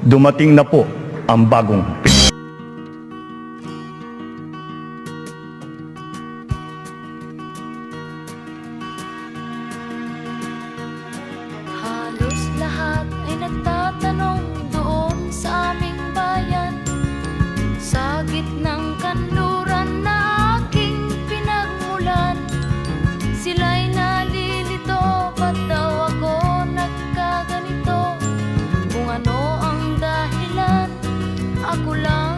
dumating na po ang bagong Halos lahat ay nagtatanong doon sa aming bayan, sa gitnang kanluran na aking pinagmulan. Sila'y nalilito, ba't daw ako nagkaganito? Kung ano ang dahilan, ako lang